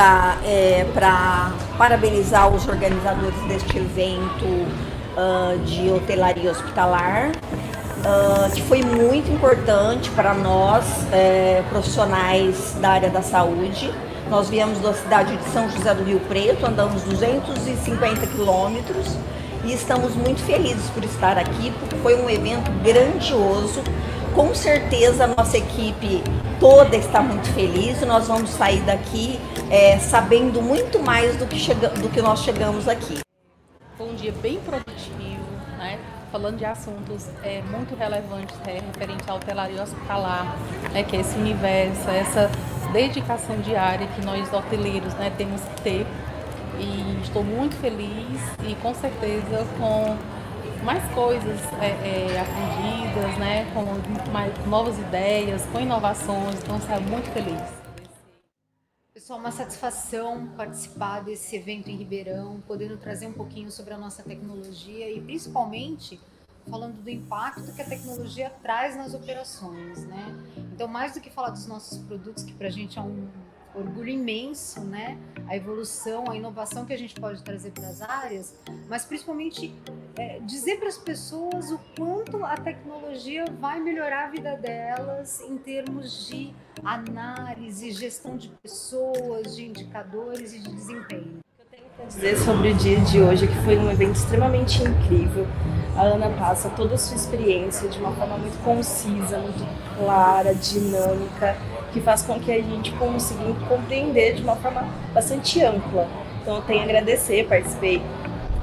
convidar para parabenizar os organizadores deste evento de hotelaria hospitalar, que foi muito importante para nós, profissionais da área da saúde. Nós viemos da cidade de São José do Rio Preto, andamos 250 quilômetros e estamos muito felizes por estar aqui, porque foi um evento grandioso. Com certeza a nossa equipe toda está muito feliz e nós vamos sair daqui sabendo muito mais do que nós chegamos aqui. Foi um dia bem produtivo, né? Falando de assuntos muito relevantes referente à hotelaria hospitalar, que é esse universo, essa dedicação diária que nós hoteleiros, temos que ter. E estou muito feliz e com certeza com mais coisas aprendidas, com mais novas ideias, com inovações, então saio muito feliz. Pessoal, uma satisfação participar desse evento em Ribeirão, podendo trazer um pouquinho sobre a nossa tecnologia e principalmente falando do impacto que a tecnologia traz nas operações, né? Então, mais do que falar dos nossos produtos, que pra gente é um orgulho imenso, né? A evolução, a inovação que a gente pode trazer para as áreas, mas principalmente dizer para as pessoas o quanto a tecnologia vai melhorar a vida delas em termos de análise, gestão de pessoas, de indicadores e de desempenho. Eu tenho para dizer sobre o dia de hoje que foi um evento extremamente incrível. A Ana passa toda a sua experiência de uma forma muito concisa, muito clara, dinâmica, que faz com que a gente consiga compreender de uma forma bastante ampla. Então eu tenho a agradecer,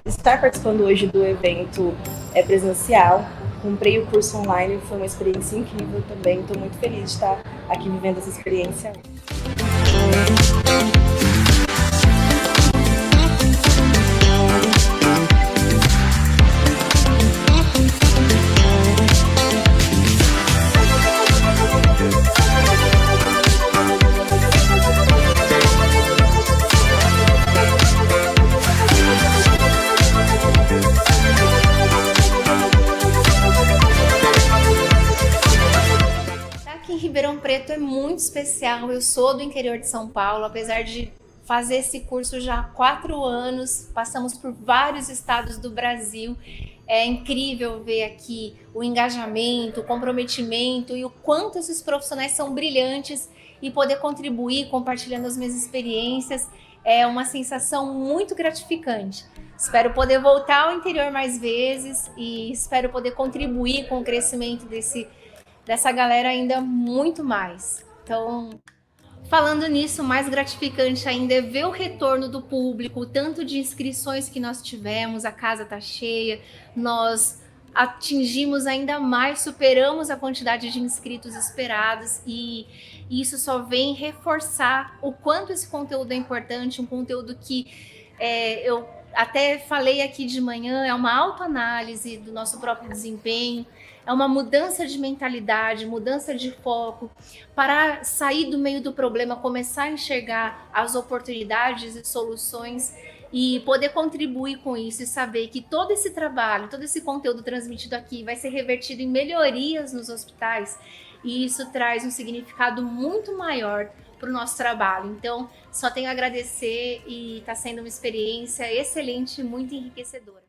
estar participando hoje do evento presencial, comprei o curso online, foi uma experiência incrível também, estou muito feliz de estar aqui vivendo essa experiência. Ribeirão Preto é muito especial. Eu sou do interior de São Paulo, apesar de fazer esse curso já há 4 anos, passamos por vários estados do Brasil. É incrível ver aqui o engajamento, o comprometimento e o quanto esses profissionais são brilhantes e poder contribuir compartilhando as minhas experiências é uma sensação muito gratificante. Espero poder voltar ao interior mais vezes e espero poder contribuir com o crescimento dessa galera ainda muito mais. Então, falando nisso, mais gratificante ainda é ver o retorno do público, o tanto de inscrições que nós tivemos, a casa tá cheia, nós atingimos ainda mais, superamos a quantidade de inscritos esperados e isso só vem reforçar o quanto esse conteúdo é importante, um conteúdo que eu até falei aqui de manhã, é uma autoanálise do nosso próprio desempenho, é uma mudança de mentalidade, mudança de foco, para sair do meio do problema, começar a enxergar as oportunidades e soluções e poder contribuir com isso e saber que todo esse trabalho, todo esse conteúdo transmitido aqui vai ser revertido em melhorias nos hospitais e isso traz um significado muito maior para o nosso trabalho. Então, só tenho a agradecer e está sendo uma experiência excelente, muito enriquecedora.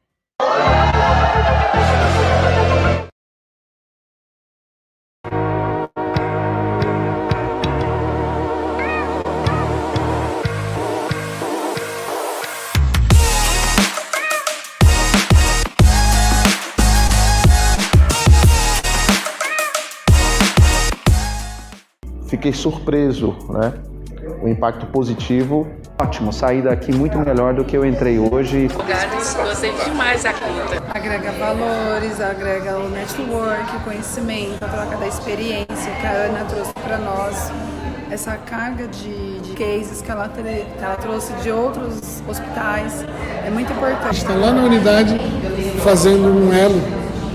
Fiquei surpreso, né? O impacto positivo. Ótimo, saí daqui muito melhor do que eu entrei hoje. Gostei demais da conta. Agrega valores, agrega o network, o conhecimento, a troca da experiência que a Ana trouxe para nós. Essa carga de cases que ela trouxe de outros hospitais é muito importante. Está lá na unidade fazendo um elo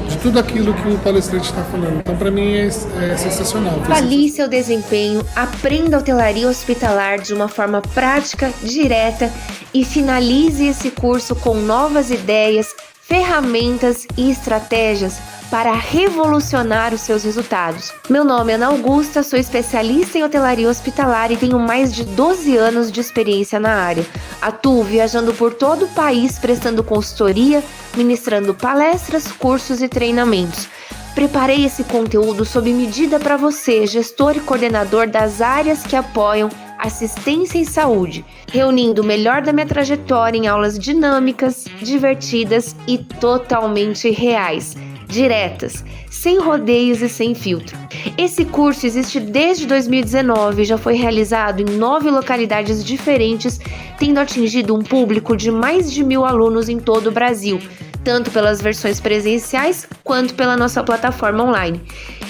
de tudo aquilo que o palestrante está falando. Então, para mim, é sensacional. Avalie seu desempenho, aprenda a hotelaria hospitalar de uma forma prática, direta e finalize esse curso com novas ideias, ferramentas e estratégias para revolucionar os seus resultados. Meu nome é Ana Augusta, sou especialista em hotelaria hospitalar e tenho mais de 12 anos de experiência na área. Atuo viajando por todo o país, prestando consultoria, ministrando palestras, cursos e treinamentos. Preparei esse conteúdo sob medida para você, gestor e coordenador das áreas que apoiam assistência em saúde, reunindo o melhor da minha trajetória em aulas dinâmicas, divertidas e totalmente reais, diretas, sem rodeios e sem filtro. Esse curso existe desde 2019 e já foi realizado em 9 localidades diferentes, tendo atingido um público de mais de 1.000 alunos em todo o Brasil, tanto pelas versões presenciais quanto pela nossa plataforma online.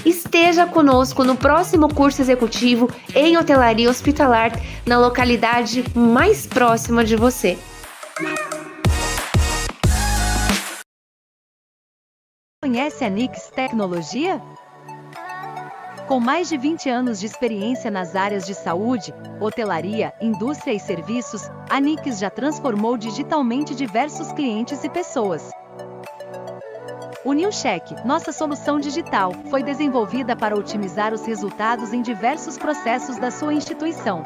Esteja conosco no próximo curso executivo em hotelaria hospitalar, na localidade mais próxima de você. Conhece a Nix Tecnologia? Com mais de 20 anos de experiência nas áreas de saúde, hotelaria, indústria e serviços, a Nix já transformou digitalmente diversos clientes e pessoas. O NewCheck, nossa solução digital, foi desenvolvida para otimizar os resultados em diversos processos da sua instituição.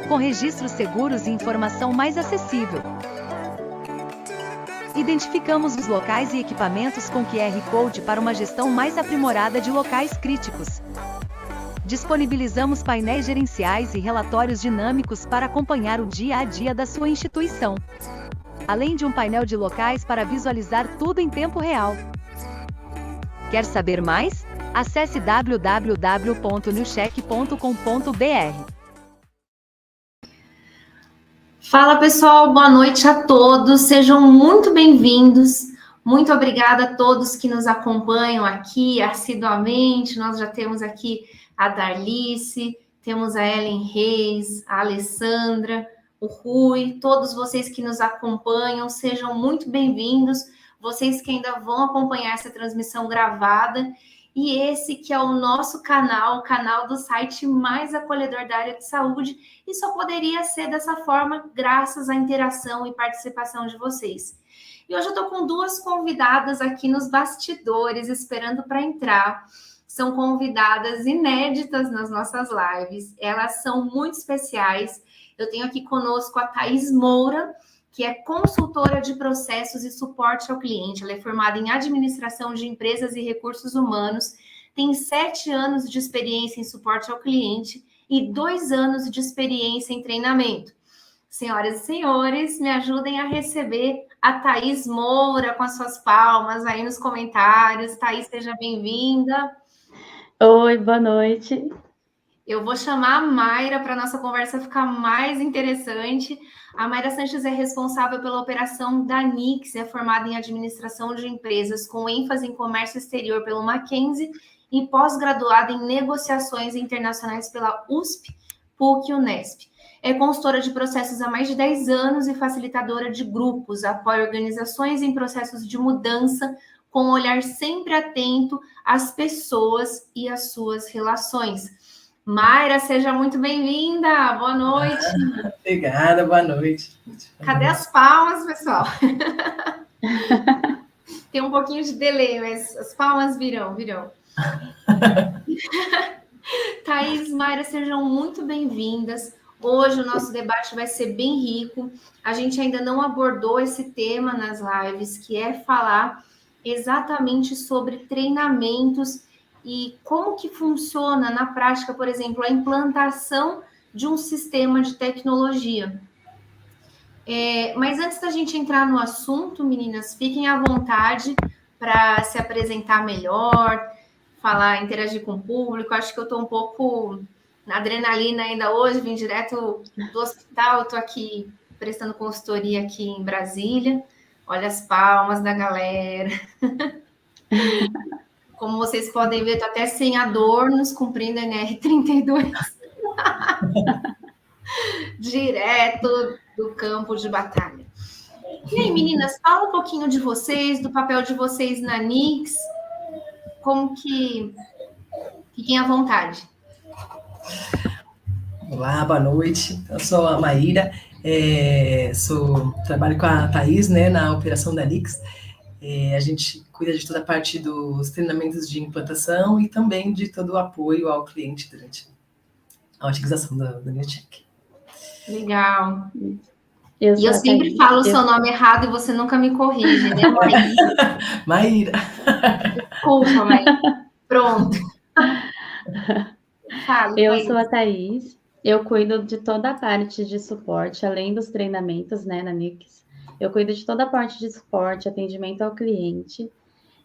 Com registros seguros e informação mais acessível. Identificamos os locais e equipamentos com QR Code para uma gestão mais aprimorada de locais críticos. Disponibilizamos painéis gerenciais e relatórios dinâmicos para acompanhar o dia a dia da sua instituição, além de um painel de locais para visualizar tudo em tempo real. Quer saber mais? Acesse www.newcheck.com.br. Fala pessoal, boa noite a todos, sejam muito bem-vindos. Muito obrigada a todos que nos acompanham aqui assiduamente. Nós já temos aqui a Darlice, temos a Ellen Reis, a Alessandra, o Rui, todos vocês que nos acompanham, sejam muito bem-vindos, vocês que ainda vão acompanhar essa transmissão gravada, e esse que é o nosso canal, o canal do site mais acolhedor da área de saúde, e só poderia ser dessa forma graças à interação e participação de vocês. E hoje eu estou com duas convidadas aqui nos bastidores, esperando para entrar. São convidadas inéditas nas nossas lives, elas são muito especiais. Eu tenho aqui conosco a Thaís Moura, que é consultora de processos e suporte ao cliente. Ela é formada em administração de empresas e recursos humanos, tem 7 anos de experiência em suporte ao cliente e 2 anos de experiência em treinamento. Senhoras e senhores, me ajudem a receber a Thaís Moura com as suas palmas aí nos comentários. Thaís, seja bem-vinda. Oi, boa noite. Eu vou chamar a Mayra para a nossa conversa ficar mais interessante. A Mayra Sanches é responsável pela operação da Nix, é formada em administração de empresas com ênfase em comércio exterior pelo Mackenzie e pós-graduada em negociações internacionais pela USP, PUC e Unesp. É consultora de processos há mais de 10 anos e facilitadora de grupos, apoia organizações em processos de mudança com um olhar sempre atento às pessoas e às suas relações. Mayra, seja muito bem-vinda. Boa noite. Obrigada, boa noite. Cadê as palmas, pessoal? Tem um pouquinho de delay, mas as palmas virão. Thaís, Mayra, sejam muito bem-vindas. Hoje o nosso debate vai ser bem rico. A gente ainda não abordou esse tema nas lives, que é falar exatamente sobre treinamentos e como que funciona na prática, por exemplo, a implantação de um sistema de tecnologia. Mas antes da gente entrar no assunto, meninas, fiquem à vontade para se apresentar melhor, falar, interagir com o público. Acho que eu estou um pouco na adrenalina ainda hoje, vim direto do hospital, estou aqui prestando consultoria aqui em Brasília. Olha as palmas da galera. Como vocês podem ver, estou até sem adornos, cumprindo a NR32. Direto do campo de batalha. E aí, meninas, fala um pouquinho de vocês, do papel de vocês na Nix. Como que... Fiquem à vontade. Olá, boa noite. Eu sou a Maíra. Trabalho com a Thaís, né, na operação da Nix. A gente cuida de toda a parte dos treinamentos de implantação e também de todo o apoio ao cliente durante a utilização do NewCheck. Legal. E eu sempre falo o seu nome errado e você nunca me corrige, né, Maíra? Maíra. Desculpa, Maíra. Pronto. Fala, eu sou a Thaís. Eu cuido de toda a parte de suporte, além dos treinamentos, né, na Nix. Eu cuido de toda a parte de suporte, atendimento ao cliente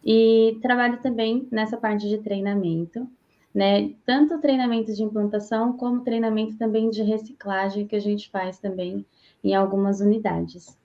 e trabalho também nessa parte de treinamento, né? Tanto treinamento de implantação como treinamento também de reciclagem que a gente faz também em algumas unidades.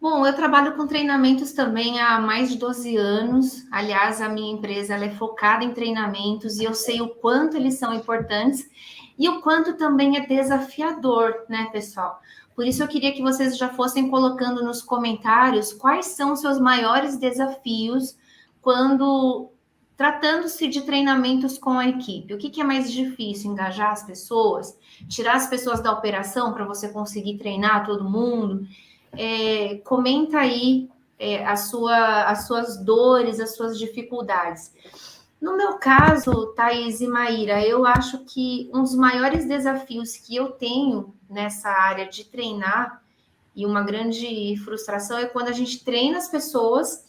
Bom, eu trabalho com treinamentos também há mais de 12 anos. Aliás, a minha empresa ela é focada em treinamentos e eu sei o quanto eles são importantes e o quanto também é desafiador, né, pessoal? Por isso eu queria que vocês já fossem colocando nos comentários quais são os seus maiores desafios quando tratando-se de treinamentos com a equipe. O que é mais difícil? Engajar as pessoas? Tirar as pessoas da operação para você conseguir treinar todo mundo? Comenta aí as suas dores, as suas dificuldades. No meu caso, Thaís e Maíra, eu acho que um dos maiores desafios que eu tenho nessa área de treinar, e uma grande frustração, é quando a gente treina as pessoas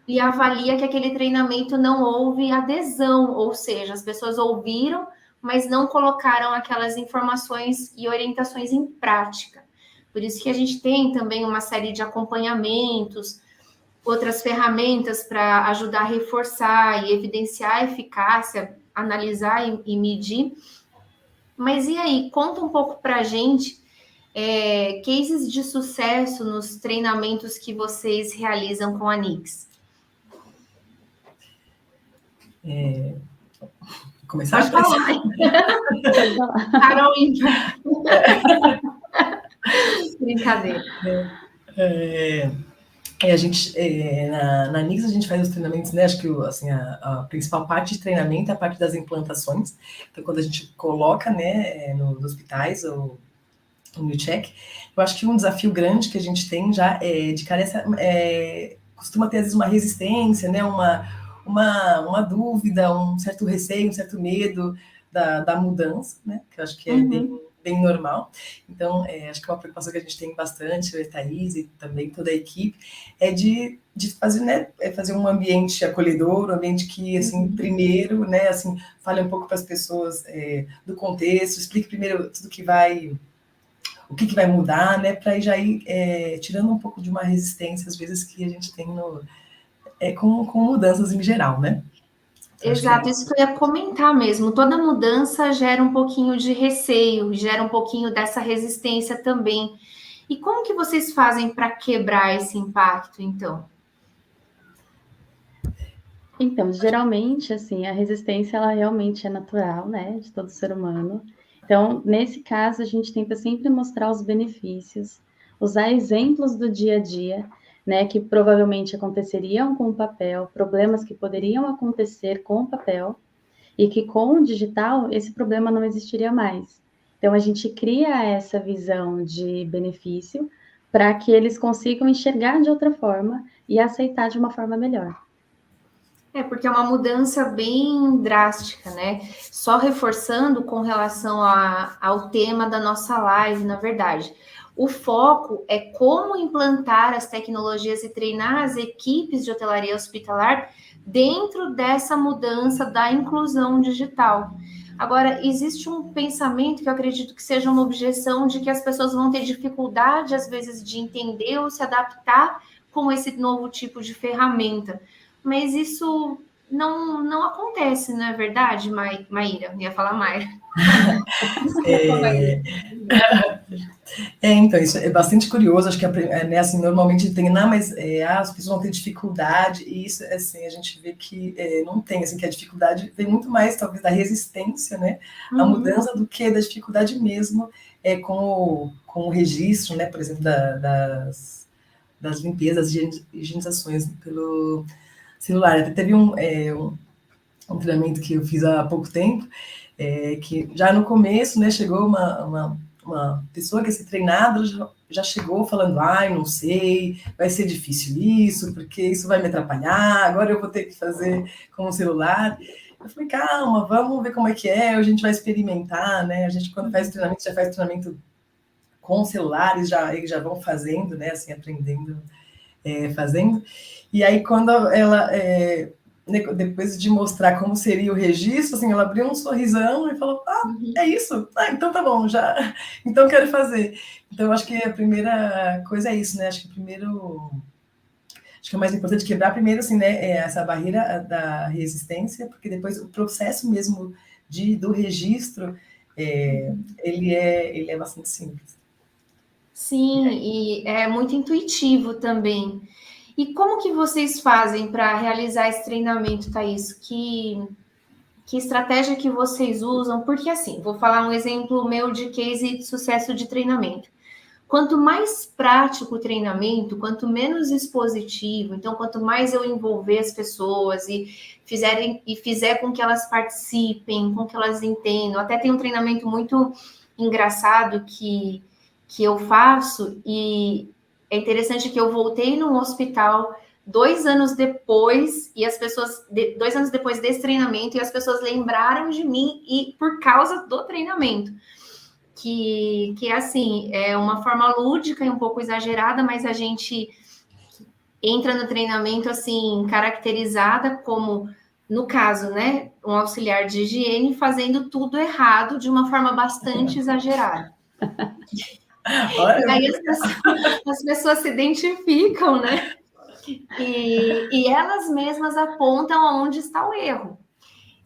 e avalia que aquele treinamento não houve adesão, ou seja, as pessoas ouviram, mas não colocaram aquelas informações e orientações em prática. Por isso que a gente tem também uma série de acompanhamentos, outras ferramentas para ajudar a reforçar e evidenciar a eficácia, analisar e medir. Mas e aí, conta um pouco para a gente cases de sucesso nos treinamentos que vocês realizam com a Nix. Começar? Pode falar. Carol, brincadeira. A gente, na Nix, a gente faz os treinamentos, né? Acho que assim, a principal parte de treinamento é a parte das implantações. Então, quando a gente coloca, né, nos hospitais ou no NewCheck, eu acho que um desafio grande que a gente tem já de cara costuma ter, às vezes, uma resistência, né? Uma dúvida, um certo receio, um certo medo da mudança, né? Que eu acho que é bem normal. Então, acho que uma preocupação que a gente tem bastante, eu e a Thaís e também toda a equipe, é de fazer, né, fazer um ambiente acolhedor, um ambiente que, assim, primeiro, né, assim, fale um pouco para as pessoas do contexto, explique primeiro tudo que vai, o que vai mudar, né, para já ir tirando um pouco de uma resistência, às vezes, que a gente tem com mudanças em geral, né? Exato, isso que eu ia comentar mesmo. Toda mudança gera um pouquinho de receio, gera um pouquinho dessa resistência também. E como que vocês fazem para quebrar esse impacto, então? Então, geralmente, assim, a resistência, ela realmente é natural, né, de todo ser humano. Então, nesse caso, a gente tenta sempre mostrar os benefícios, usar exemplos do dia a dia, né, que provavelmente aconteceriam com o papel, problemas que poderiam acontecer com o papel, e que com o digital esse problema não existiria mais. Então, a gente cria essa visão de benefício para que eles consigam enxergar de outra forma e aceitar de uma forma melhor. Porque é uma mudança bem drástica, né? Só reforçando com relação ao tema da nossa live, na verdade. O foco é como implantar as tecnologias e treinar as equipes de hotelaria hospitalar dentro dessa mudança da inclusão digital. Agora, existe um pensamento que eu acredito que seja uma objeção de que as pessoas vão ter dificuldade, às vezes, de entender ou se adaptar com esse novo tipo de ferramenta. Mas isso não acontece, não é verdade, Maíra? Eu ia falar Maíra. Então, isso é bastante curioso, acho que né, assim, normalmente tem, mas as pessoas vão ter dificuldade, e isso, assim, a gente vê que não tem, assim, que a dificuldade vem muito mais, talvez, da resistência, né, a mudança do que da dificuldade mesmo com o registro, né, por exemplo, das limpezas e higienizações pelo celular. Até teve um treinamento que eu fiz há pouco tempo, que já no começo, né, chegou uma uma pessoa que ia ser treinada já chegou falando, ai, não sei, vai ser difícil isso, porque isso vai me atrapalhar, agora eu vou ter que fazer com o celular. Eu falei, calma, vamos ver como é que é, a gente vai experimentar, né? A gente, quando faz treinamento, já faz treinamento com celulares, eles já vão fazendo, né? Assim, aprendendo, fazendo. E aí, quando ela, depois de mostrar como seria o registro, assim, ela abriu um sorrisão e falou, é isso? Então tá bom, já, então quero fazer. Então, acho que a primeira coisa é isso, né? Acho que o mais importante é quebrar primeiro, assim, né, essa barreira da resistência, porque depois o processo mesmo do registro, ele é bastante simples. Sim, e é muito intuitivo também. E como que vocês fazem para realizar esse treinamento, Thaís? Que estratégia que vocês usam? Porque assim, vou falar um exemplo meu de case de sucesso de treinamento. Quanto mais prático o treinamento, quanto menos expositivo, então quanto mais eu envolver as pessoas e fizer com que elas participem, com que elas entendam. Até tem um treinamento muito engraçado que eu faço, e é interessante que eu voltei num hospital 2 anos depois, e as pessoas, 2 anos depois desse treinamento, e as pessoas lembraram de mim e por causa do treinamento. Que assim, é uma forma lúdica e um pouco exagerada, mas a gente entra no treinamento assim, caracterizada como, no caso, né, um auxiliar de higiene fazendo tudo errado de uma forma bastante exagerada. E aí as pessoas se identificam, né? E elas mesmas apontam onde está o erro.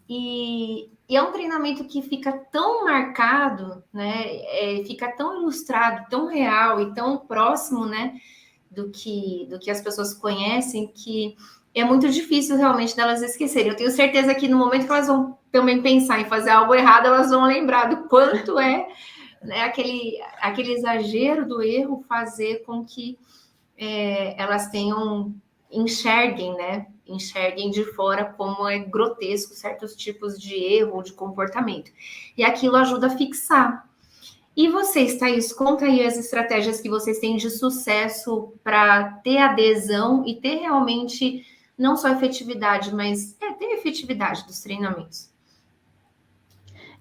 E é um treinamento que fica tão marcado, né? Fica tão ilustrado, tão real e tão próximo, né? Do que as pessoas conhecem, que é muito difícil realmente delas esquecerem. Eu tenho certeza que no momento que elas vão também pensar em fazer algo errado, elas vão lembrar do quanto né, aquele exagero do erro fazer com que elas enxerguem, né? Enxerguem de fora como é grotesco certos tipos de erro ou de comportamento. E aquilo ajuda a fixar. E vocês, Thaís, conta aí as estratégias que vocês têm de sucesso para ter adesão e ter realmente não só efetividade, mas ter efetividade dos treinamentos.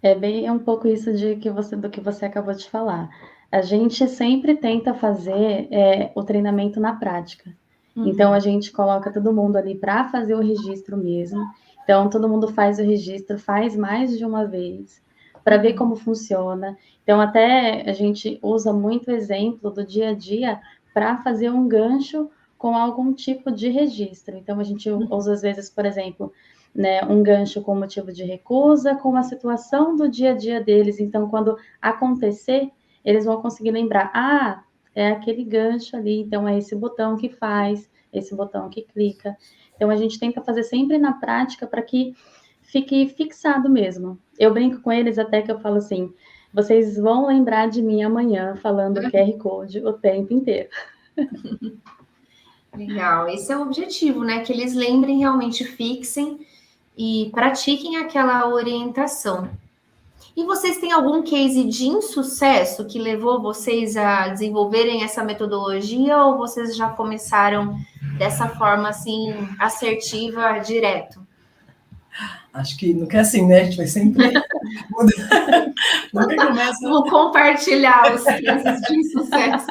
É um pouco isso do que você acabou de falar. A gente sempre tenta fazer o treinamento na prática. Então, a gente coloca todo mundo ali para fazer o registro mesmo. Então, todo mundo faz o registro, faz mais de uma vez, para ver como funciona. Então, até a gente usa muito exemplo do dia a dia para fazer um gancho com algum tipo de registro. Então, a gente usa, às vezes, por exemplo, né, um gancho com motivo de recusa, com a situação do dia a dia deles. Então, quando acontecer, eles vão conseguir lembrar, é aquele gancho ali, então é esse botão que faz, esse botão que clica. Então, a gente tenta fazer sempre na prática para que fique fixado mesmo. Eu brinco com eles até que eu falo assim, vocês vão lembrar de mim amanhã falando QR Code o tempo inteiro. Legal, esse é o objetivo, né? Que eles lembrem, realmente fixem e pratiquem aquela orientação. E vocês têm algum case de insucesso que levou vocês a desenvolverem essa metodologia, ou vocês já começaram dessa forma assim assertiva, direto? Acho que nunca é assim, né? A gente vai sempre mudar. Nunca começa. Vamos compartilhar os cases de insucesso.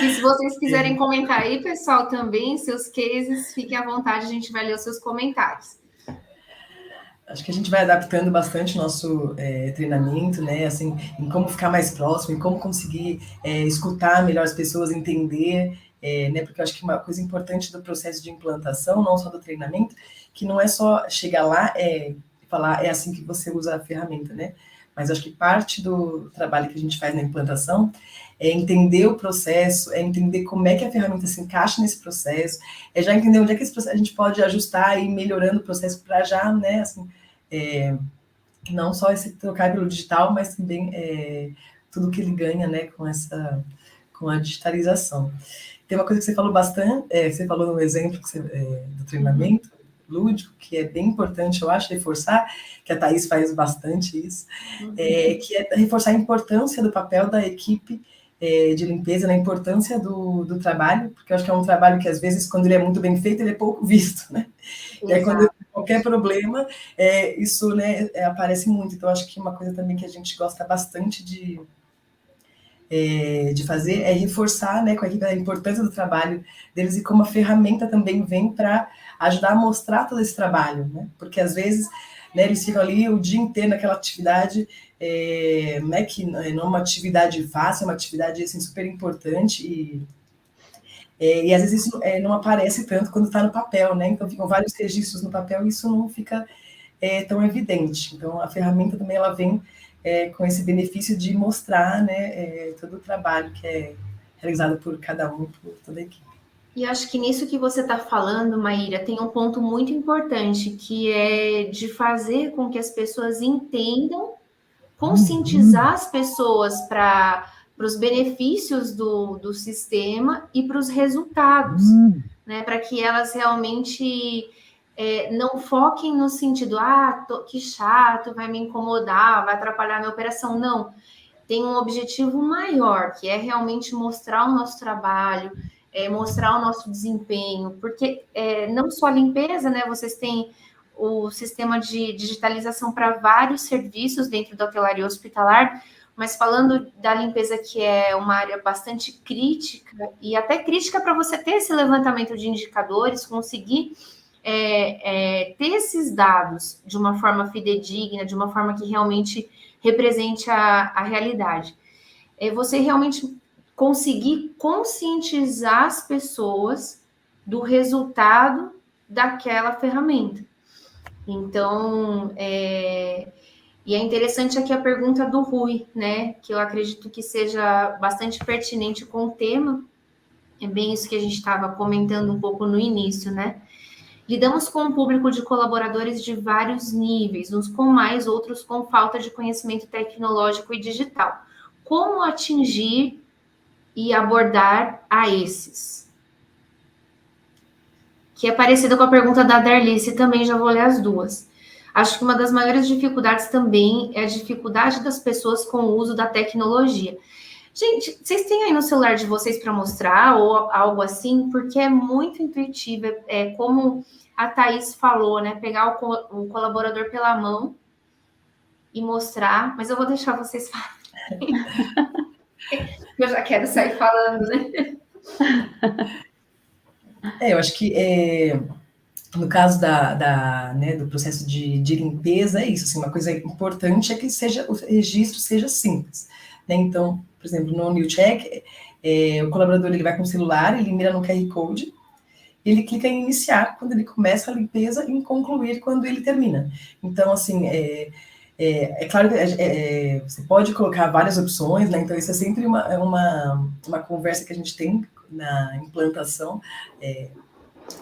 E se vocês quiserem comentar aí, pessoal, também seus cases, fiquem à vontade, a gente vai ler os seus comentários. Acho que a gente vai adaptando bastante o nosso treinamento, né? Assim, em como ficar mais próximo, em como conseguir escutar melhor as pessoas, entender, né? Porque eu acho que uma coisa importante do processo de implantação, não só do treinamento, que não é só chegar lá e falar, é assim que você usa a ferramenta, né? Mas acho que parte do trabalho que a gente faz na implantação é entender o processo, é entender como é que a ferramenta se encaixa nesse processo, é já entender onde é que esse processo a gente pode ajustar e ir melhorando o processo para já, né, assim, não só esse trocar pelo digital, mas também tudo que ele ganha, né, com a digitalização. Tem uma coisa que você falou bastante, você falou no exemplo do treinamento, lúdico, que é bem importante, eu acho, reforçar, que a Thaís faz bastante isso, que é reforçar a importância do papel da equipe de limpeza, na importância do trabalho, porque eu acho que é um trabalho que, às vezes, quando ele é muito bem feito, ele é pouco visto, né? E aí, quando tem qualquer problema, isso, né, aparece muito. Então, acho que uma coisa também que a gente gosta bastante de fazer é reforçar, né, com a equipe, a importância do trabalho deles e como a ferramenta também vem para ajudar a mostrar todo esse trabalho, né? Porque, às vezes, né, eles ficam ali o dia inteiro naquela atividade, né, que não é uma atividade fácil, é uma atividade assim, super importante e às vezes isso não aparece tanto quando está no papel, né? Então ficam vários registros no papel e isso não fica tão evidente. Então a ferramenta também ela vem com esse benefício de mostrar, né, todo o trabalho que é realizado por cada um, por toda a equipe. E acho que nisso que você está falando, Maíra, tem um ponto muito importante, que é de fazer com que as pessoas entendam, conscientizar as pessoas para os benefícios do sistema e para os resultados, né? Para que elas realmente não foquem no sentido, que chato, vai me incomodar, vai atrapalhar a minha operação. Não, tem um objetivo maior, que é realmente mostrar o nosso trabalho, mostrar o nosso desempenho, porque não só a limpeza, né? Vocês têm o sistema de digitalização para vários serviços dentro da hotelaria hospitalar, mas falando da limpeza, que é uma área bastante crítica, e até crítica para você ter esse levantamento de indicadores, conseguir ter esses dados de uma forma fidedigna, de uma forma que realmente represente a realidade. Você realmente conseguir conscientizar as pessoas do resultado daquela ferramenta. Então, e é interessante aqui a pergunta do Rui, né, que eu acredito que seja bastante pertinente com o tema, é bem isso que a gente estava comentando um pouco no início, né? Lidamos com um público de colaboradores de vários níveis, uns com mais, outros com falta de conhecimento tecnológico e digital. Como atingir e abordar a esses? Que é parecida com a pergunta da Darlice, também já vou ler as duas. Acho que uma das maiores dificuldades também é a dificuldade das pessoas com o uso da tecnologia. Gente, vocês têm aí no celular de vocês para mostrar ou algo assim? Porque é muito intuitivo, como a Thaís falou, né? Pegar o colaborador pela mão e mostrar, mas eu vou deixar vocês falarem. Eu já quero sair falando, né? Eu acho que no caso né, do processo de limpeza, é isso, assim, uma coisa importante é que o registro seja simples, né? Então, por exemplo, no NewCheck, o colaborador ele vai com o celular, ele mira no QR Code, ele clica em iniciar quando ele começa a limpeza e em concluir quando ele termina. Então, assim, é claro que você pode colocar várias opções, né? Então isso é sempre uma conversa que a gente tem na implantação,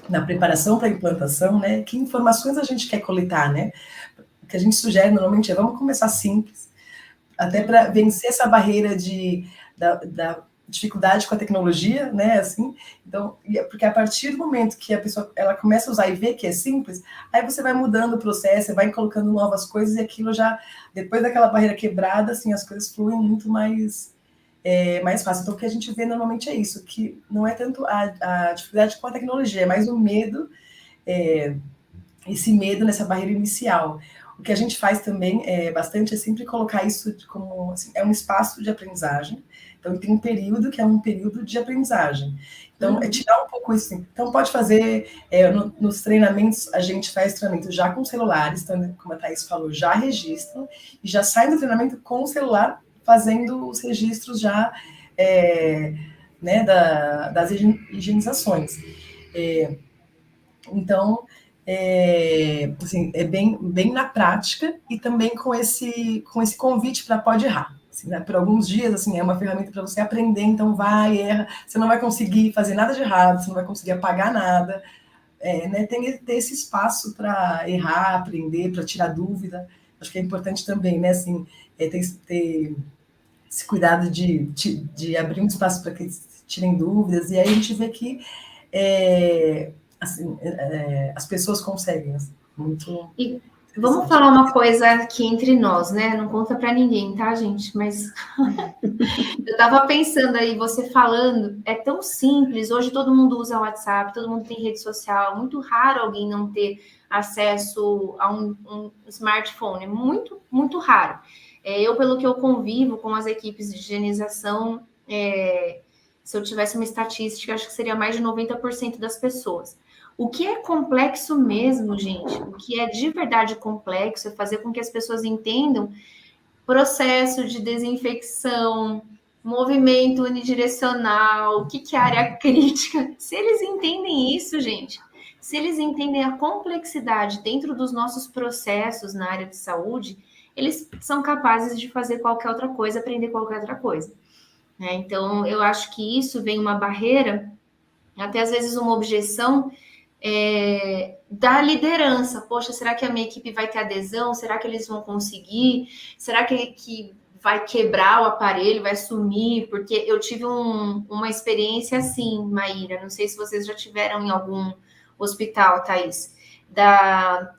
na preparação para a implantação, né? Que informações a gente quer coletar, né? O que a gente sugere normalmente vamos começar simples, até para vencer essa barreira da dificuldade com a tecnologia, né, assim, então, porque a partir do momento que a pessoa, ela começa a usar e vê que é simples, aí você vai mudando o processo, você vai colocando novas coisas, e aquilo já, depois daquela barreira quebrada, assim, as coisas fluem muito mais fácil. Então, o que a gente vê normalmente é isso, que não é tanto a dificuldade com a tecnologia, é mais o medo, esse medo nessa barreira inicial. O que a gente faz também bastante é sempre colocar isso como, assim, é um espaço de aprendizagem. Então, tem um período que é um período de aprendizagem. Então, tirar um pouco isso. Assim. Então, pode fazer, nos treinamentos, a gente faz treinamento já com celulares, então, como a Thaís falou, já registram, e já sai do treinamento com o celular, fazendo os registros já, né, das higienizações. Então, assim, é bem na prática, e também com esse convite para pode errar. Assim, né? Por alguns dias, assim, é uma ferramenta para você aprender, então vai, erra, você não vai conseguir fazer nada de errado, você não vai conseguir apagar nada, né? Tem que ter esse espaço para errar, aprender, para tirar dúvida. Acho que é importante também, né, assim, ter esse cuidado de abrir um espaço para que tirem dúvidas, e aí a gente vê que assim, as pessoas conseguem, assim, muito... E vamos falar uma coisa aqui entre nós, né? Não conta para ninguém, tá, gente? Mas eu tava pensando aí, você falando, é tão simples. Hoje todo mundo usa WhatsApp, todo mundo tem rede social. Muito raro alguém não ter acesso a um smartphone. Muito, muito raro. Eu, pelo que eu convivo com as equipes de higienização, se eu tivesse uma estatística, acho que seria mais de 90% das pessoas. O que é complexo mesmo, gente, o que é de verdade complexo é fazer com que as pessoas entendam processo de desinfecção, movimento unidirecional, o que é área crítica. Se eles entendem isso, gente, se eles entendem a complexidade dentro dos nossos processos na área de saúde, eles são capazes de fazer qualquer outra coisa, aprender qualquer outra coisa. Né? Então, eu acho que isso vem uma barreira, até às vezes uma objeção, da liderança. Poxa, será que a minha equipe vai ter adesão? Será que eles vão conseguir? Será que vai quebrar o aparelho, vai sumir? Porque eu tive uma experiência assim, Maíra, não sei se vocês já tiveram em algum hospital, Thaís,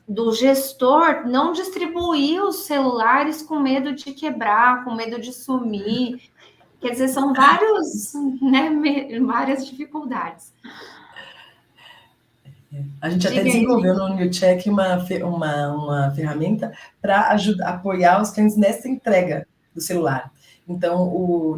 do gestor não distribuir os celulares com medo de quebrar, com medo de sumir. Quer dizer, são várias dificuldades. A gente até desenvolveu no NewCheck uma ferramenta para apoiar os clientes nessa entrega do celular. Então, o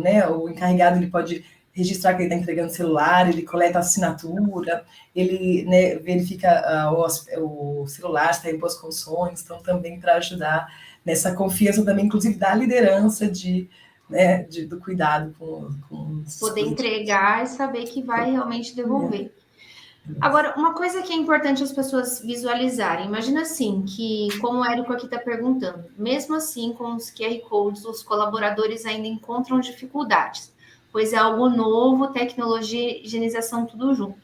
encarregado ele pode registrar que ele está entregando o celular, ele coleta a assinatura, ele verifica o celular se está em boas condições, então também para ajudar nessa confiança também, inclusive da liderança do cuidado com poder entregar e saber que vai realmente devolver. Agora, uma coisa que é importante as pessoas visualizarem, imagina assim, que como o Érico aqui está perguntando, mesmo assim com os QR Codes, os colaboradores ainda encontram dificuldades, pois é algo novo, tecnologia, higienização, tudo junto.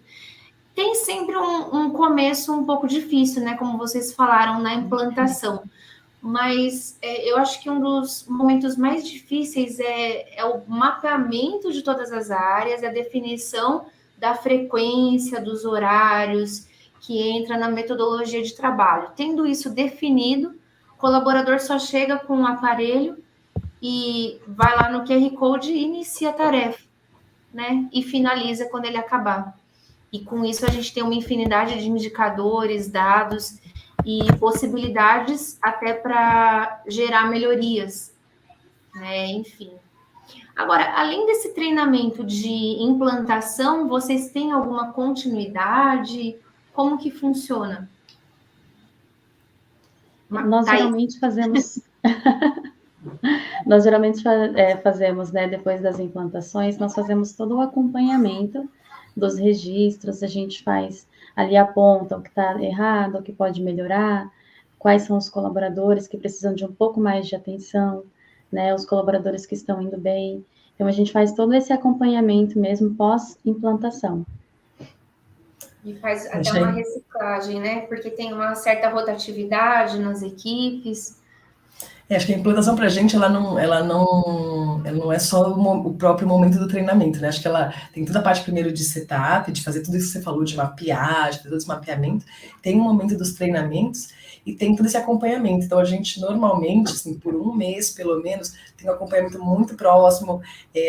Tem sempre um começo um pouco difícil, né, como vocês falaram, na implantação, mas eu acho que um dos momentos mais difíceis é o mapeamento de todas as áreas, a definição da frequência, dos horários, que entra na metodologia de trabalho. Tendo isso definido, o colaborador só chega com um aparelho e vai lá no QR Code e inicia a tarefa, né? E finaliza quando ele acabar. E com isso a gente tem uma infinidade de indicadores, dados e possibilidades até para gerar melhorias, né? Enfim. Agora, além desse treinamento de implantação, vocês têm alguma continuidade? Como que funciona? Nós geralmente fazemos... Nós geralmente fazemos, né, depois das implantações, nós fazemos todo o acompanhamento dos registros, a gente faz ali, aponta o que está errado, o que pode melhorar, quais são os colaboradores que precisam de um pouco mais de atenção, né, os colaboradores que estão indo bem. Então, a gente faz todo esse acompanhamento mesmo pós-implantação. E faz até uma reciclagem, né? Porque tem uma certa rotatividade nas equipes. Acho que a implantação para a gente, ela não é só o próprio momento do treinamento, né? Acho que ela tem toda a parte primeiro de setup, de fazer tudo isso que você falou, de mapear, de fazer todo esse mapeamento. Tem um momento dos treinamentos e tem todo esse acompanhamento. Então, a gente normalmente, assim, por um mês, pelo menos, tem um acompanhamento muito próximo,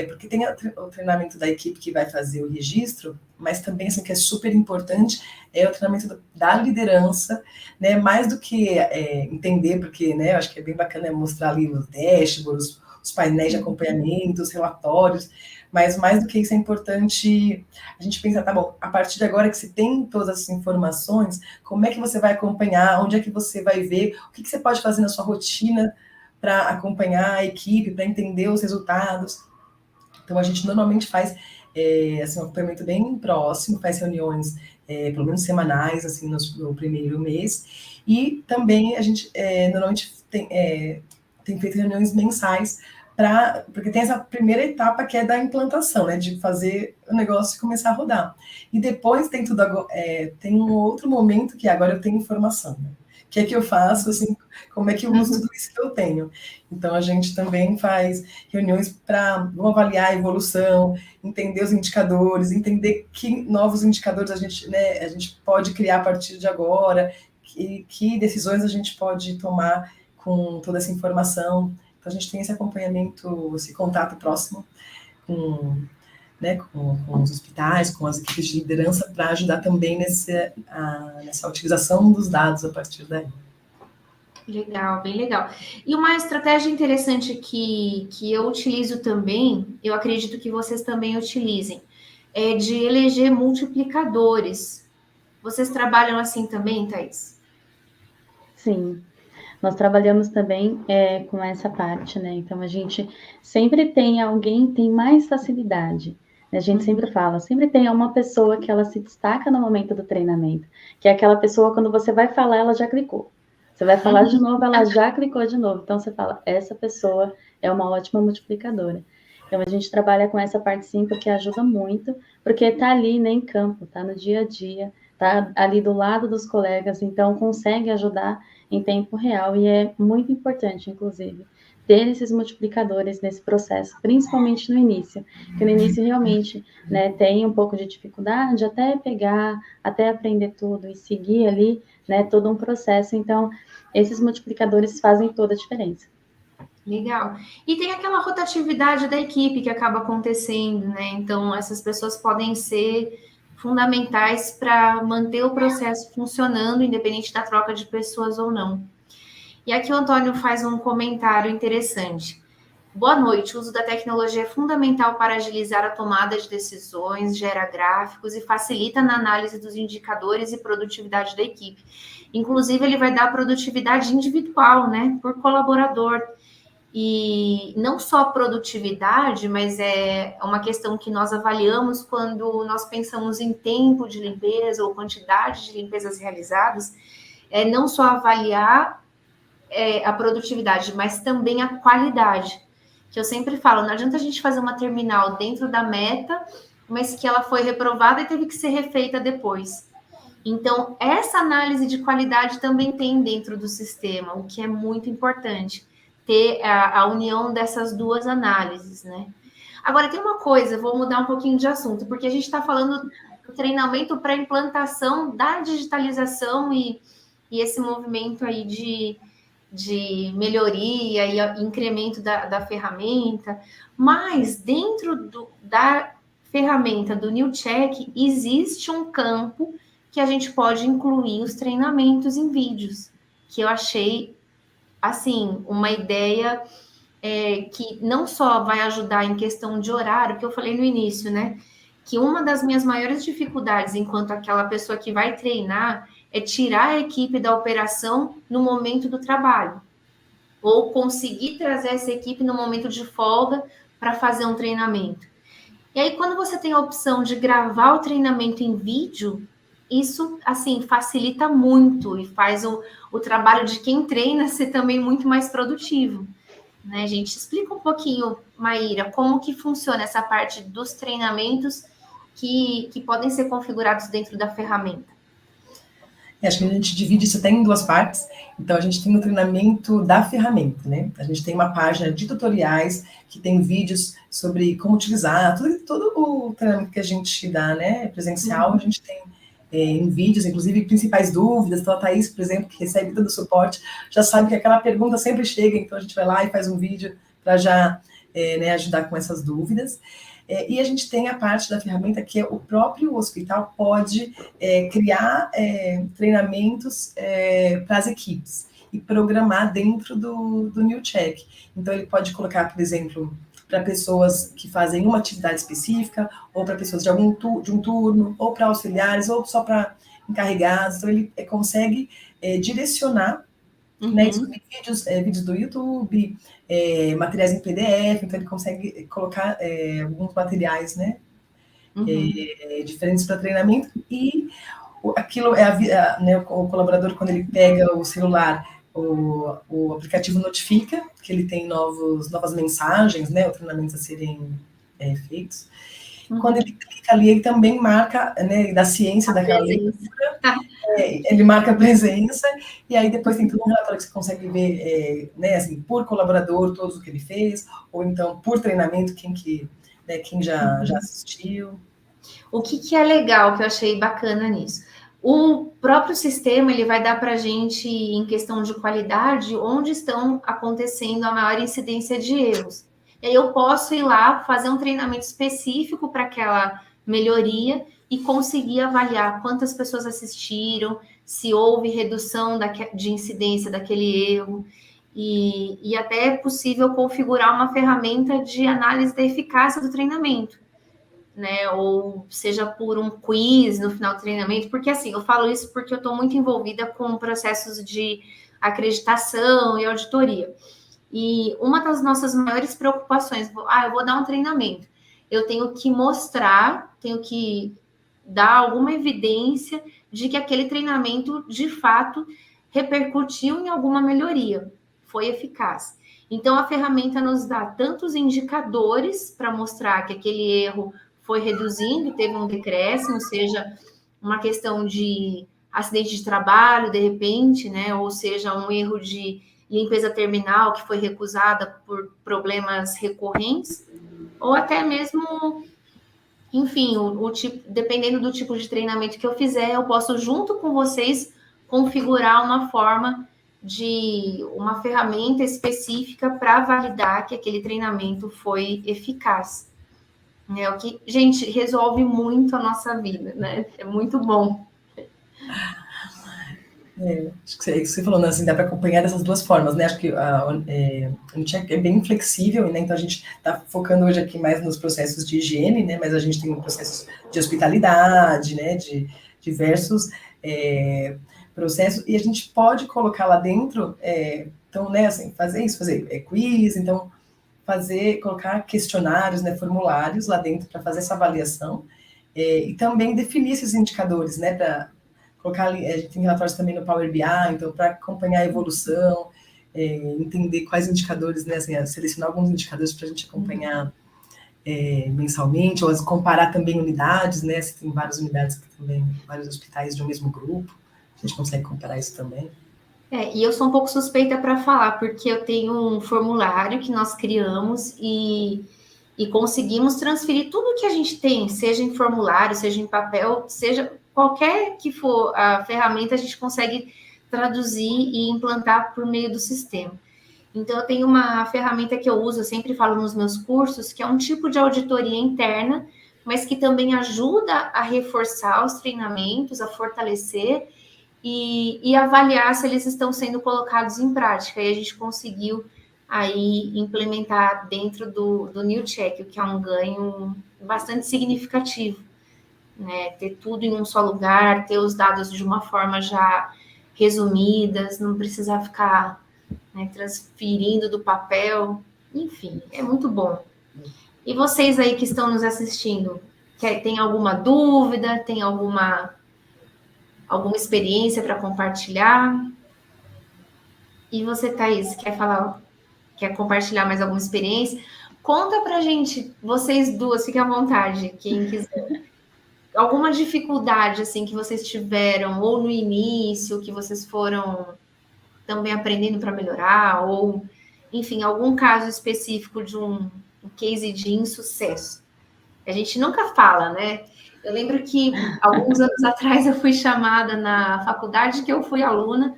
porque tem o treinamento da equipe que vai fazer o registro, mas também, assim, que é super importante, é o treinamento da liderança, né, mais do que entender, porque, né, eu acho que é bem bacana mostrar ali os dashboards, os painéis de acompanhamento, os relatórios, mas mais do que isso é importante a gente pensar, tá bom, a partir de agora que você tem todas essas informações, como é que você vai acompanhar, onde é que você vai ver, o que você pode fazer na sua rotina para acompanhar a equipe, para entender os resultados. Então, a gente normalmente faz assim, um acompanhamento bem próximo, faz reuniões pelo menos semanais, assim, no primeiro mês, e também a gente normalmente tem feito reuniões mensais, porque tem essa primeira etapa que é da implantação, né, de fazer o negócio começar a rodar. E depois tem um outro momento que agora eu tenho informação, né, que é que eu faço, assim, como é que eu uso tudo isso que eu tenho. Então, a gente também faz reuniões para avaliar a evolução, entender os indicadores, entender que novos indicadores a gente pode criar a partir de agora, que decisões a gente pode tomar com toda essa informação. Então, a gente tem esse acompanhamento, esse contato próximo com os hospitais, com as equipes de liderança, para ajudar também nessa utilização dos dados a partir daí. Legal, bem legal. E uma estratégia interessante que eu utilizo também, eu acredito que vocês também utilizem, é de eleger multiplicadores. Vocês trabalham assim também, Thaís? Sim, nós trabalhamos também com essa parte, né? Então, a gente sempre tem alguém que tem mais facilidade. A gente sempre fala, sempre tem uma pessoa que ela se destaca no momento do treinamento, que é aquela pessoa, quando você vai falar, ela já clicou. Você vai falar de novo, ela já clicou de novo. Então, você fala, essa pessoa é uma ótima multiplicadora. Então, a gente trabalha com essa parte sim, porque ajuda muito, porque está ali, né, em campo, está no dia a dia, está ali do lado dos colegas, então consegue ajudar em tempo real, e é muito importante, inclusive, ter esses multiplicadores nesse processo, principalmente no início, que no início realmente, né, tem um pouco de dificuldade até pegar, até aprender tudo e seguir ali, né, todo um processo. Então, esses multiplicadores fazem toda a diferença. Legal. E tem aquela rotatividade da equipe que acaba acontecendo, né? Então, essas pessoas podem ser fundamentais para manter o processo funcionando, independente da troca de pessoas ou não. E aqui o Antônio faz um comentário interessante. Boa noite. O uso da tecnologia é fundamental para agilizar a tomada de decisões, gera gráficos e facilita na análise dos indicadores e produtividade da equipe. Inclusive, ele vai dar produtividade individual, né, por colaborador. E não só produtividade, mas é uma questão que nós avaliamos quando nós pensamos em tempo de limpeza ou quantidade de limpezas realizadas, é não só avaliar a produtividade, mas também a qualidade. Que eu sempre falo, não adianta a gente fazer uma terminal dentro da meta, mas que ela foi reprovada e teve que ser refeita depois. Então, essa análise de qualidade também tem dentro do sistema, o que é muito importante, ter a união dessas duas análises, né? Agora, tem uma coisa, vou mudar um pouquinho de assunto, porque a gente está falando do treinamento para implantação da digitalização e esse movimento aí de melhoria e incremento da ferramenta, mas dentro da ferramenta do NewCheck existe um campo que a gente pode incluir os treinamentos em vídeos, que eu achei, assim, uma ideia que não só vai ajudar em questão de horário, que eu falei no início, né? Que uma das minhas maiores dificuldades enquanto aquela pessoa que vai treinar é tirar a equipe da operação no momento do trabalho, ou conseguir trazer essa equipe no momento de folga para fazer um treinamento. E aí, quando você tem a opção de gravar o treinamento em vídeo, isso, assim, facilita muito e faz o trabalho de quem treina ser também muito mais produtivo, né, gente? Explica um pouquinho, Maíra, como que funciona essa parte dos treinamentos que podem ser configurados dentro da ferramenta. Acho que a gente divide isso até em duas partes. Então, a gente tem o treinamento da ferramenta, né? A gente tem uma página de tutoriais que tem vídeos sobre como utilizar, todo o treinamento que a gente dá, né, presencial, a gente tem em vídeos, inclusive principais dúvidas. Então, a Thaís, por exemplo, que recebe todo o suporte, já sabe que aquela pergunta sempre chega, então a gente vai lá e faz um vídeo para já ajudar com essas dúvidas. E a gente tem a parte da ferramenta que é o próprio hospital pode criar treinamentos para as equipes e programar dentro do NewCheck. Então, ele pode colocar, por exemplo, para pessoas que fazem uma atividade específica, ou para pessoas de um turno, ou para auxiliares, ou só para encarregados. Então, ele consegue direcionar, né, vídeos do YouTube, materiais em PDF, então ele consegue colocar alguns materiais, diferentes para treinamento, e aquilo né, o colaborador, quando ele pega o celular, o aplicativo notifica que ele tem novas mensagens, né, ou treinamentos a serem feitos, quando ele clica ali, ele também marca, né, da ciência daquela leitura, ele marca a presença, e aí depois tem todo um relatório que você consegue ver, né, assim, por colaborador, todos o que ele fez, ou então por treinamento, quem já assistiu. O que é legal, que eu achei bacana nisso? O próprio sistema, ele vai dar para a gente, em questão de qualidade, onde estão acontecendo a maior incidência de erros. E aí eu posso ir lá, fazer um treinamento específico para aquela melhoria e conseguir avaliar quantas pessoas assistiram, se houve redução de incidência daquele erro, e até é possível configurar uma ferramenta de análise da eficácia do treinamento, né? Ou seja, por um quiz no final do treinamento, porque assim, eu falo isso porque eu estou muito envolvida com processos de acreditação e auditoria. E uma das nossas maiores preocupações, eu vou dar um treinamento, eu tenho que mostrar, tenho que dar alguma evidência de que aquele treinamento, de fato, repercutiu em alguma melhoria, foi eficaz. Então, a ferramenta nos dá tantos indicadores para mostrar que aquele erro foi reduzindo, teve um decréscimo, seja uma questão de acidente de trabalho, de repente, né? Ou seja, um erro de limpeza terminal que foi recusada por problemas recorrentes, ou até mesmo, enfim, o tipo, dependendo do tipo de treinamento que eu fizer, eu posso, junto com vocês, configurar uma forma de uma ferramenta específica para validar que aquele treinamento foi eficaz. É o que, gente, resolve muito a nossa vida, né? É muito bom. Acho que você falou, né, assim, dá para acompanhar dessas duas formas, né? Acho que a Unicheck é bem flexível, né? Então a gente está focando hoje aqui mais nos processos de higiene, né? Mas a gente tem processos de hospitalidade, né? De diversos processos, e a gente pode colocar lá dentro, então, né, assim, fazer quiz, então colocar questionários, né, formulários lá dentro para fazer essa avaliação, e também definir esses indicadores, né, para colocar ali, a gente tem relatórios também no Power BI, então para acompanhar a evolução, entender quais indicadores, né, assim, selecionar alguns indicadores para a gente acompanhar mensalmente, ou comparar também unidades, né, se tem várias unidades que também, vários hospitais de um mesmo grupo, a gente consegue comparar isso também. E eu sou um pouco suspeita para falar, porque eu tenho um formulário que nós criamos e conseguimos transferir tudo que a gente tem, seja em formulário, seja em papel, seja qualquer que for a ferramenta, a gente consegue traduzir e implantar por meio do sistema. Então, eu tenho uma ferramenta que eu uso, eu sempre falo nos meus cursos, que é um tipo de auditoria interna, mas que também ajuda a reforçar os treinamentos, a fortalecer e avaliar se eles estão sendo colocados em prática. E a gente conseguiu aí implementar dentro do Unicheck, o que é um ganho bastante significativo, né? Ter tudo em um só lugar, ter os dados de uma forma já resumidas, não precisar ficar, né, transferindo do papel, enfim, é muito bom. E vocês aí que estão nos assistindo, tem alguma dúvida, tem alguma experiência para compartilhar? E você, Thaís, quer compartilhar mais alguma experiência? Conta pra gente, vocês duas, fiquem à vontade, quem quiser. Alguma dificuldade, assim, que vocês tiveram, ou no início, que vocês foram também aprendendo para melhorar, ou, enfim, algum caso específico de um case de insucesso. A gente nunca fala, né? Eu lembro que, alguns anos atrás, eu fui chamada na faculdade que eu fui aluna.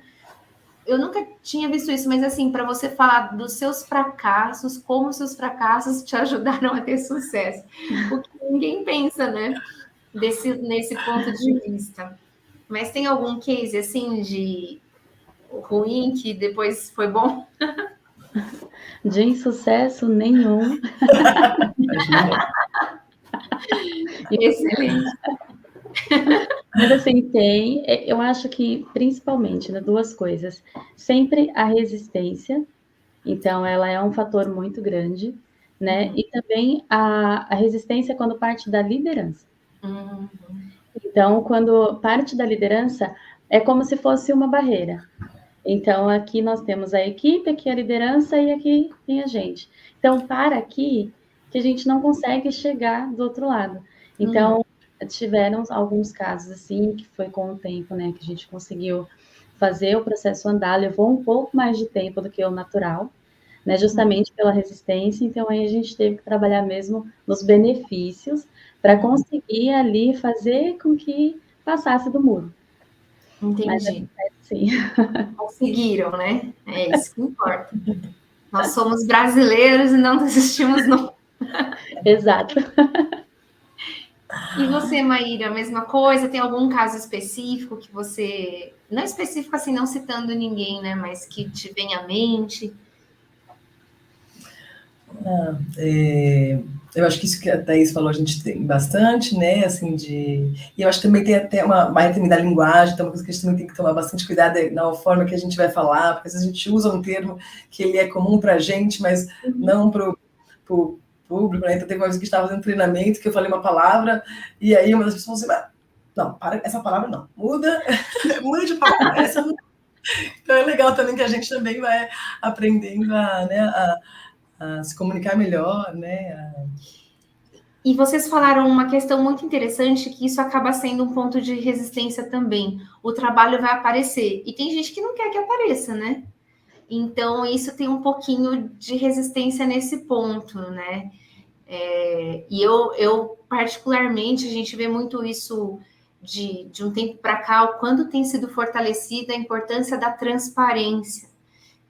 Eu nunca tinha visto isso, mas assim, para você falar dos seus fracassos, como os seus fracassos te ajudaram a ter sucesso. O que ninguém pensa, né? Nesse ponto de vista. Mas tem algum case, assim, de ruim que depois foi bom? De insucesso nenhum. Excelente. Mas assim, eu acho que principalmente, né, duas coisas. Sempre a resistência, então ela é um fator muito grande, né? E também a resistência quando parte da liderança. Então, quando parte da liderança, é como se fosse uma barreira. Então, aqui nós temos a equipe, aqui a liderança e aqui tem a gente. Então, para aqui, o que a gente não consegue chegar do outro lado. Então, tiveram alguns casos assim, que foi com o tempo, né, que a gente conseguiu fazer o processo andar, levou um pouco mais de tempo do que o natural, né, justamente pela resistência, então aí a gente teve que trabalhar mesmo nos benefícios para conseguir ali fazer com que passasse do muro. Entendi. Mas, sim. Conseguiram, né? É isso que importa. Nós somos brasileiros e não desistimos nunca. Exato. E você, Maíra, a mesma coisa? Tem algum caso específico que você... Não específico assim, não citando ninguém, né? Mas que te vem à mente? Eu acho que isso que a Thaís falou, a gente tem bastante, né, assim, e eu acho que também tem até uma também da linguagem, então uma coisa que a gente também tem que tomar bastante cuidado na forma que a gente vai falar, porque às vezes a gente usa um termo que ele é comum para a gente, mas não para o público, né, então teve uma vez que a gente estava fazendo treinamento, que eu falei uma palavra, e aí uma das pessoas falou assim, não, para, essa palavra não, muda de palavra, essa não. Então é legal também que a gente também vai aprendendo a se comunicar melhor, né? E vocês falaram uma questão muito interessante, que isso acaba sendo um ponto de resistência também. O trabalho vai aparecer. E tem gente que não quer que apareça, né? Então, isso tem um pouquinho de resistência nesse ponto, né? E eu, particularmente, a gente vê muito isso de um tempo para cá, o quanto tem sido fortalecida a importância da transparência,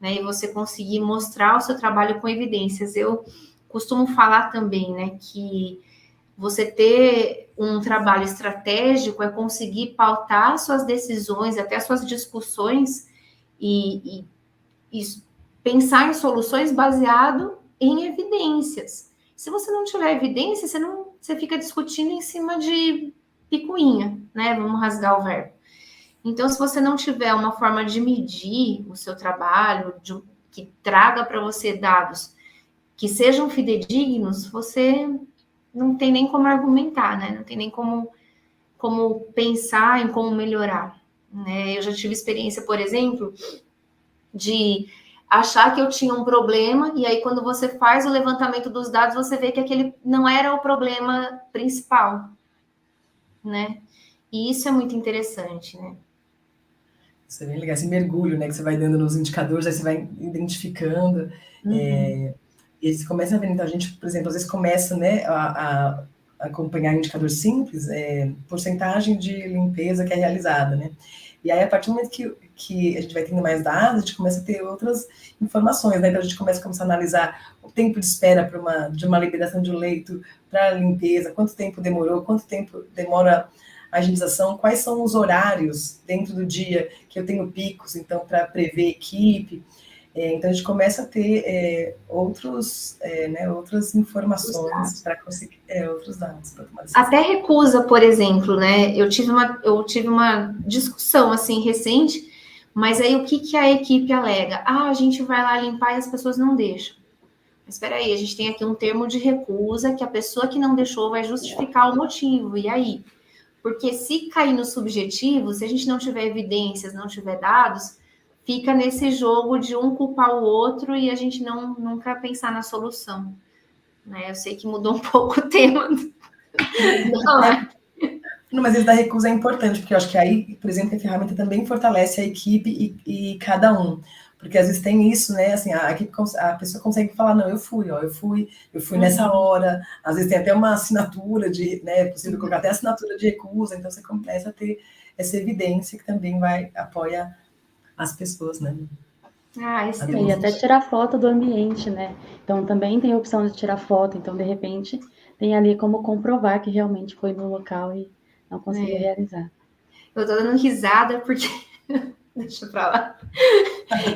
né? E você conseguir mostrar o seu trabalho com evidências. Eu costumo falar também, né, que você ter um trabalho estratégico é conseguir pautar suas decisões, até suas discussões e pensar em soluções baseado em evidências. Se você não tiver evidência, você fica discutindo em cima de picuinha, né? Vamos rasgar o verbo. Então, se você não tiver uma forma de medir o seu trabalho, que traga para você dados que sejam fidedignos, você não tem nem como argumentar, né? Não tem nem como pensar em como melhorar, né? Eu já tive experiência, por exemplo, de achar que eu tinha um problema, e aí quando você faz o levantamento dos dados, você vê que aquele não era o problema principal, né? E isso é muito interessante, né? Isso é bem legal, esse mergulho, né, que você vai dando nos indicadores, aí você vai identificando, e aí você começa a ver, então a gente, por exemplo, às vezes começa, né, a acompanhar um indicador simples, porcentagem de limpeza que é realizada, né, e aí a partir do momento que a gente vai tendo mais dados, a gente começa a ter outras informações, né, então a gente começa a analisar o tempo de espera de uma liberação de um leito para limpeza, quanto tempo demorou, quanto tempo demora a higienização, quais são os horários dentro do dia que eu tenho picos, então, para prever equipe. Então, a gente começa a ter outras informações para conseguir outros dados. Pra tomar decisão. Até recusa, por exemplo, né? Eu tive uma discussão, assim, recente, mas aí o que a equipe alega? A gente vai lá limpar e as pessoas não deixam. Mas espera aí, a gente tem aqui um termo de recusa que a pessoa que não deixou vai justificar o motivo. E aí? Porque se cair no subjetivo, se a gente não tiver evidências, não tiver dados, fica nesse jogo de um culpar o outro e a gente nunca pensar na solução. Né? Eu sei que mudou um pouco o tema. Não, mas esse da recusa é importante, porque eu acho que aí, por exemplo, a ferramenta também fortalece a equipe e cada um. Porque às vezes tem isso, né? Assim, a pessoa consegue falar, não, eu fui nessa hora. Às vezes tem até uma assinatura né? É possível colocar até assinatura de recusa, então você começa a ter essa evidência que também apoia as pessoas, né? E até tirar foto do ambiente, né? Então também tem a opção de tirar foto, então de repente tem ali como comprovar que realmente foi no local e não conseguiu realizar. Eu tô dando risada porque... Deixa pra lá.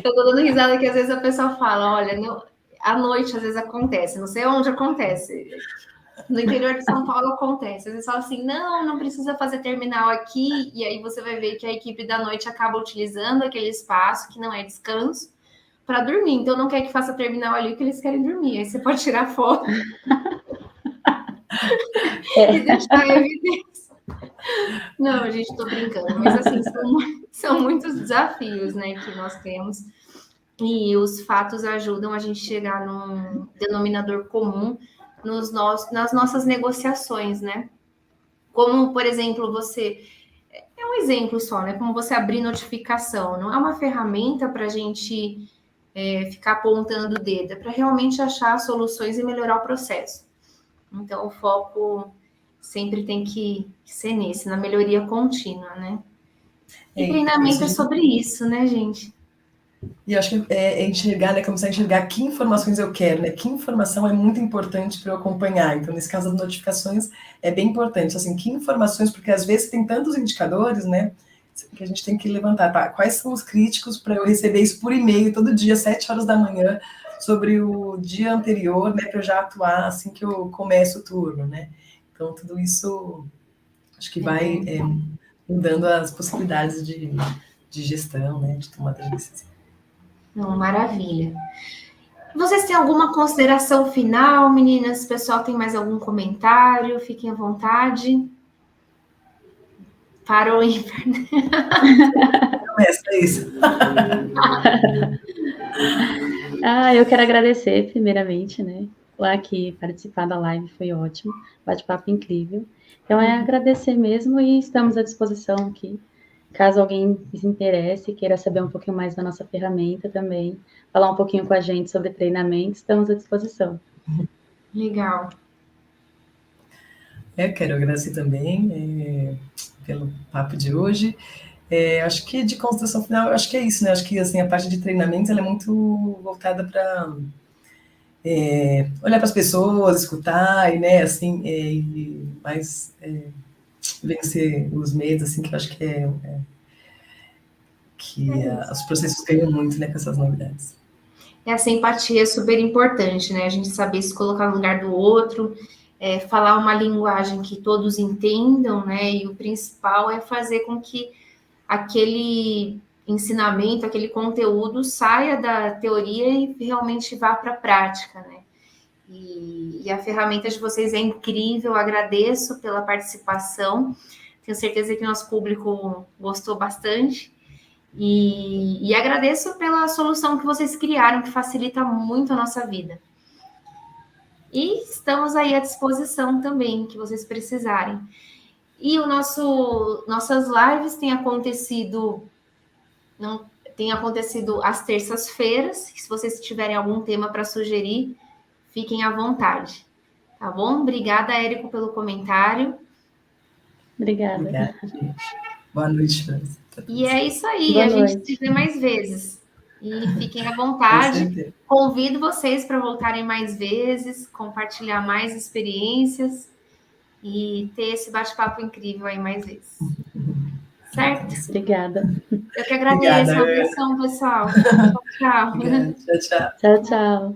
Eu tô dando risada que às vezes a pessoa fala, olha, à noite às vezes acontece, não sei onde acontece. No interior de São Paulo acontece. Às vezes fala assim, não precisa fazer terminal aqui, e aí você vai ver que a equipe da noite acaba utilizando aquele espaço, que não é descanso, para dormir. Então não quer que faça terminal ali, porque eles querem dormir. Aí você pode tirar foto e deixar a evidência. Não, gente, tô brincando, mas assim, são muitos desafios, né, que nós temos, e os fatos ajudam a gente chegar num denominador comum nas nossas negociações, né? Como, por exemplo, é um exemplo só, né? Como você abrir notificação. Não é uma ferramenta para a gente ficar apontando o dedo, é para realmente achar soluções e melhorar o processo. Então, o foco sempre tem que ser na melhoria contínua, né? E treinamento é sobre isso, né, gente? E eu acho que é enxergar, né? Começar a enxergar que informações eu quero, né? Que informação é muito importante para eu acompanhar. Então, nesse caso das notificações, é bem importante, assim, que informações, porque às vezes tem tantos indicadores, né? Que a gente tem que levantar, tá? Quais são os críticos para eu receber isso por e-mail todo dia, 7 horas da manhã, sobre o dia anterior, né? Para eu já atuar assim que eu começo o turno, né? Então, tudo isso acho que vai mudando as possibilidades de gestão, né? De tomada de decisão. Não, maravilha. Vocês têm alguma consideração final, meninas? O pessoal tem mais algum comentário? Fiquem à vontade. Parou em... Começa isso. Eu quero agradecer, primeiramente, né? Lá que participar da live foi ótimo, bate-papo incrível. Então, agradecer mesmo e estamos à disposição aqui. Caso alguém se interesse e queira saber um pouquinho mais da nossa ferramenta também, falar um pouquinho com a gente sobre treinamento, estamos à disposição. Legal. Eu quero agradecer também pelo papo de hoje. Acho que de consideração final, acho que é isso, né? Acho que assim, a parte de treinamento ela é muito voltada para olhar para as pessoas, escutar e, né, assim, e mais vencer os medos, assim, que eu acho que os processos ganham muito, né, com essas novidades. Essa empatia é super importante, né? A gente saber se colocar no lugar do outro, falar uma linguagem que todos entendam, né? E o principal é fazer com que aquele ensinamento, aquele conteúdo saia da teoria e realmente vá para a prática, né? E a ferramenta de vocês é incrível, agradeço pela participação, tenho certeza que nosso público gostou bastante e agradeço pela solução que vocês criaram, que facilita muito a nossa vida. E estamos aí à disposição também, que vocês precisarem. E nossas lives têm acontecido às terças-feiras. Se vocês tiverem algum tema para sugerir, fiquem à vontade. Tá bom? Obrigada, Érico, pelo comentário. Obrigada. Obrigada, gente. Boa noite, França. E é isso aí. Boa a noite. gente se vê mais vezes. E fiquem à vontade. Convido vocês para voltarem mais vezes, compartilhar mais experiências e ter esse bate-papo incrível aí mais vezes. Certo? Obrigada. Eu que agradeço a atenção, pessoal. Tchau. Obrigada. Tchau, tchau. Tchau, tchau.